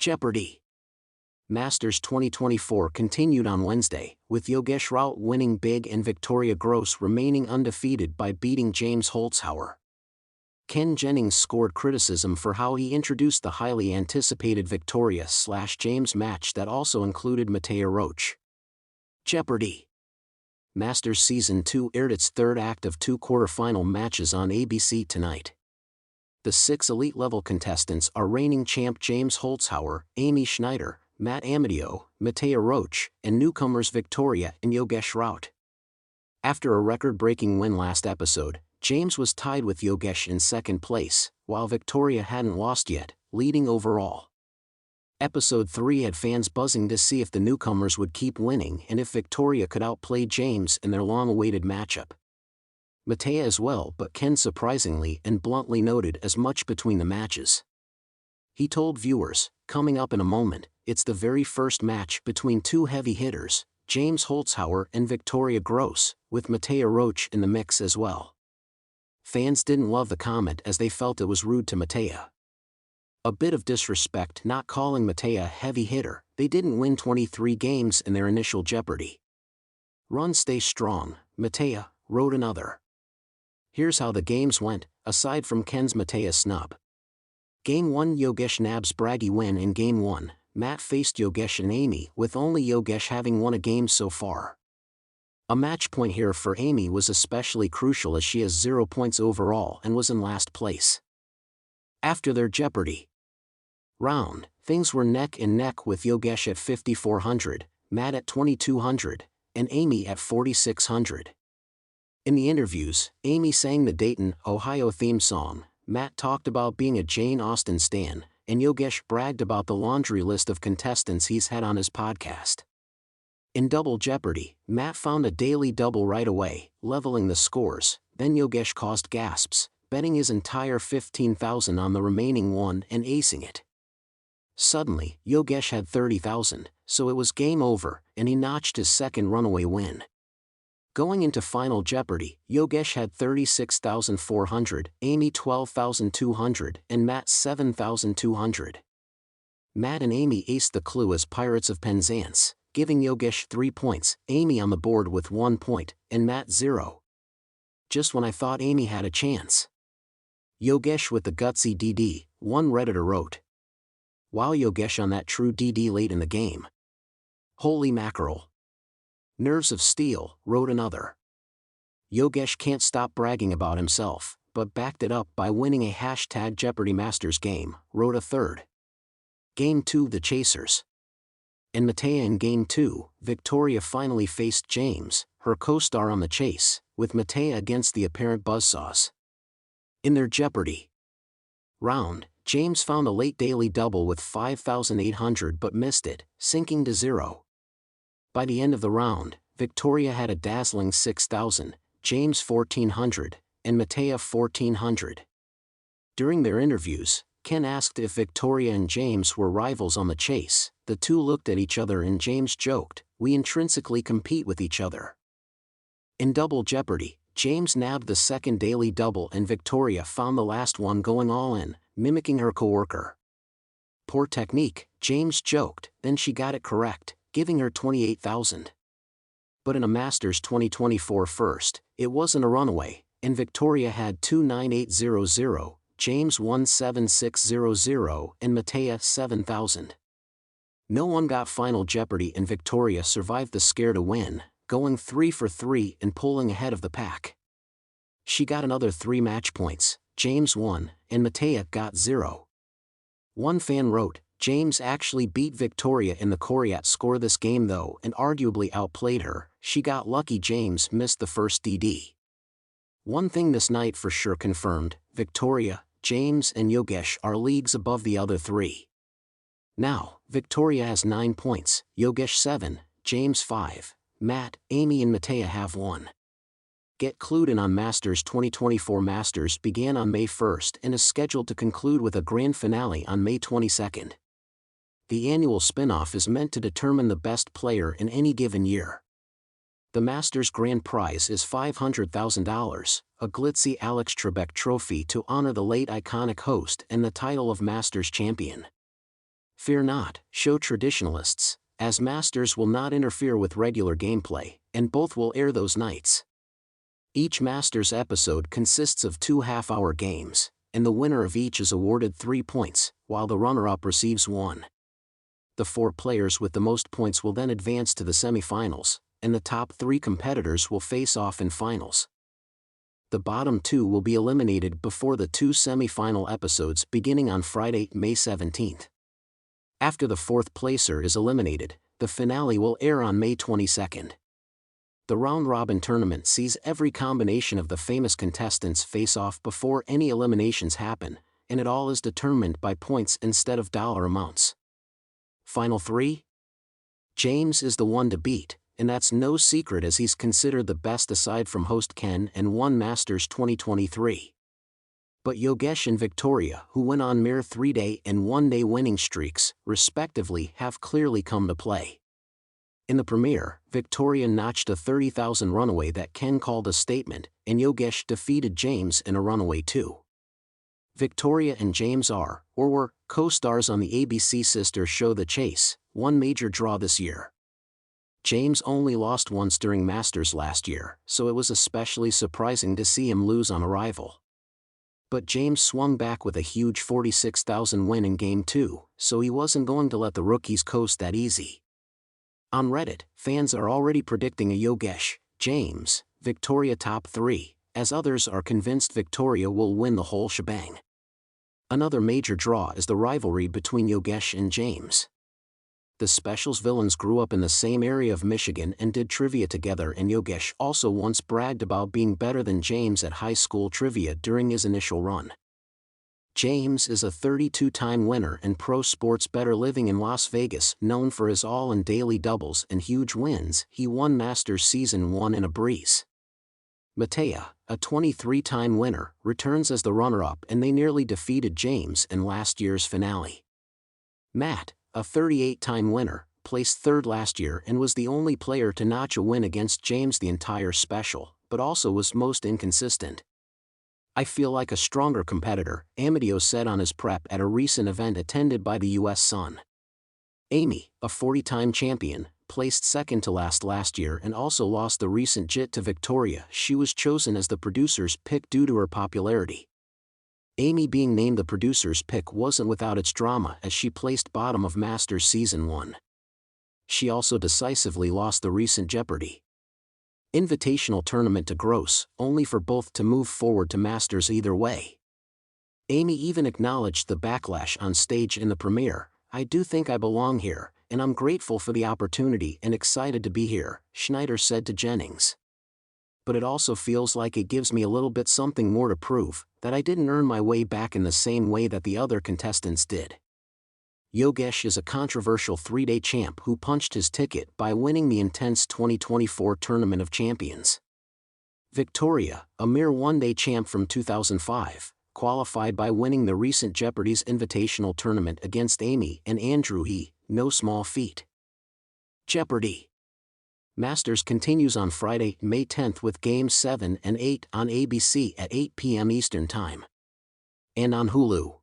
Jeopardy! Masters 2024 continued on Wednesday, with Yogesh Raut winning big and Victoria Groce remaining undefeated by beating James Holzhauer. Ken Jennings scored criticism for how he introduced the highly anticipated Victoria-James match that also included Mattea Roach. Jeopardy! Masters Season 2 aired its third act of 2 quarterfinal matches on ABC tonight. The 6 elite-level contestants are reigning champ James Holzhauer, Amy Schneider, Matt Amadio, Mattea Roach, and newcomers Victoria and Yogesh Raut. After a record-breaking win last episode, James was tied with Yogesh in second place, while Victoria hadn't lost yet, leading overall. Episode 3 had fans buzzing to see if the newcomers would keep winning and if Victoria could outplay James in their long-awaited matchup. Mattea as well, but Ken surprisingly and bluntly noted as much between the matches. He told viewers, "Coming up in a moment, it's the very first match between 2 heavy hitters, James Holzhauer and Victoria Groce, with Mattea Roach in the mix as well." Fans didn't love the comment as they felt it was rude to Mattea. A bit of disrespect not calling Mattea a heavy hitter. They didn't win 23 games in their initial Jeopardy! Run stay strong, Mattea, wrote another. Here's how the games went, aside from Ken's Mattea snub. Game 1 Yogesh nabs braggy win in Game 1, Matt faced Yogesh and Amy with only Yogesh having won a game so far. A match point here for Amy was especially crucial as she has 0 points overall and was in last place. After their Jeopardy! Round, things were neck and neck with Yogesh at 5,400, Matt at 2,200, and Amy at 4,600. In the interviews, Amy sang the Dayton, Ohio theme song, Matt talked about being a Jane Austen stan, and Yogesh bragged about the laundry list of contestants he's had on his podcast. In Double Jeopardy, Matt found a daily double right away, leveling the scores, then Yogesh caused gasps, betting his entire $15,000 on the remaining one and acing it. Suddenly, Yogesh had $30,000, so it was game over, and he notched his second runaway win. Going into Final Jeopardy, Yogesh had $36,400, Amy $12,200, and Matt $7,200. Matt and Amy aced the clue as Pirates of Penzance, giving Yogesh 3 points, Amy on the board with 1 point, and Matt 0. Just when I thought Amy had a chance. Yogesh with the gutsy DD, one Redditor wrote. Wow, Yogesh on that true DD late in the game. Holy mackerel. Nerves of steel, wrote another. Yogesh can't stop bragging about himself, but backed it up by winning a #Jeopardy Masters game, wrote a third. Game 2 The Chasers. In Mattea in Game 2, Victoria finally faced James, her co-star on the chase, with Mattea against the apparent buzzsaws. In their Jeopardy! Round, James found a late daily double with 5,800 but missed it, sinking to 0. By the end of the round, Victoria had a dazzling 6,000, James 1,400, and Mattea 1,400. During their interviews, Ken asked if Victoria and James were rivals on the chase. The two looked at each other and James joked, "We intrinsically compete with each other." In Double Jeopardy, James nabbed the second daily double and Victoria found the last one going all in, mimicking her coworker. Poor technique, James joked, then she got it correct, giving her 28,000. But in a Masters 2024 first, it wasn't a runaway, and Victoria had 29800, James 17600, and Mattea 7,000. No one got Final Jeopardy and Victoria survived the scare to win, going 3 for 3 and pulling ahead of the pack. She got another 3 match points, James 1, and Mattea got 0. One fan wrote, James actually beat Victoria in the Coriat score this game though and arguably outplayed her. She got lucky James missed the first DD. One thing this night for sure confirmed, Victoria, James and Yogesh are leagues above the other 3. Now, Victoria has 9 points, Yogesh 7, James 5, Matt, Amy and Mattea have 1. Get clued in on Masters 2024. Masters began on May 1st and is scheduled to conclude with a grand finale on May 22nd. The annual spin-off is meant to determine the best player in any given year. The Masters grand prize is $500,000, a glitzy Alex Trebek trophy to honor the late iconic host and the title of Masters champion. Fear not, show traditionalists, as Masters will not interfere with regular gameplay, and both will air those nights. Each Masters episode consists of 2 half-hour games, and the winner of each is awarded 3 points, while the runner-up receives 1. The 4 players with the most points will then advance to the semifinals, and the top 3 competitors will face off in finals. The bottom 2 will be eliminated before the 2 semi-final episodes beginning on Friday, May 17th. After the 4th placer is eliminated, the finale will air on May 22nd. The round-robin tournament sees every combination of the famous contestants face off before any eliminations happen, and it all is determined by points instead of dollar amounts. Final 3? James is the one to beat, and that's no secret as he's considered the best aside from host Ken and won Masters 2023. But Yogesh and Victoria, who went on mere 3-day and 1-day winning streaks, respectively, have clearly come to play. In the premiere, Victoria notched a 30,000 runaway that Ken called a statement, and Yogesh defeated James in a runaway too. Victoria and James are, or were, co-stars on the ABC sister show The Chase, one major draw this year. James only lost once during Masters last year, so it was especially surprising to see him lose on arrival. But James swung back with a huge 46,000 win in Game 2, so he wasn't going to let the rookies coast that easy. On Reddit, fans are already predicting a Yogesh, James, Victoria top 3, as others are convinced Victoria will win the whole shebang. Another major draw is the rivalry between Yogesh and James. The Specials villains grew up in the same area of Michigan and did trivia together, and Yogesh also once bragged about being better than James at high school trivia during his initial run. James is a 32-time winner and pro sports bettor living in Las Vegas, known for his all and daily doubles and huge wins. He won Masters Season 1 in a breeze. Mattea, a 23-time winner, returns as the runner-up, and they nearly defeated James in last year's finale. Matt, a 38-time winner, placed 3rd last year and was the only player to notch a win against James the entire special, but also was most inconsistent. I feel like a stronger competitor, Amadeo said on his prep at a recent event attended by the U.S. Sun. Amy, a 40-time champion, placed 2nd to last year and also lost the recent JIT to Victoria. She was chosen as the producer's pick due to her popularity. Amy being named the producer's pick wasn't without its drama, as she placed bottom of Masters Season 1. She also decisively lost the recent Jeopardy! Invitational tournament to Groce, only for both to move forward to Masters either way. Amy even acknowledged the backlash on stage in the premiere. "I do think I belong here, and I'm grateful for the opportunity and excited to be here," Schneider said to Jennings. "But it also feels like it gives me a little bit something more to prove, that I didn't earn my way back in the same way that the other contestants did." Yogesh is a controversial 3-day champ who punched his ticket by winning the intense 2024 Tournament of Champions. Victoria, a mere 1-day champ from 2005, qualified by winning the recent Jeopardy's invitational tournament against Amy and Andrew. No small feat. Jeopardy! Masters continues on Friday, May 10th with Games 7 and 8 on ABC at 8 p.m. Eastern Time. And on Hulu.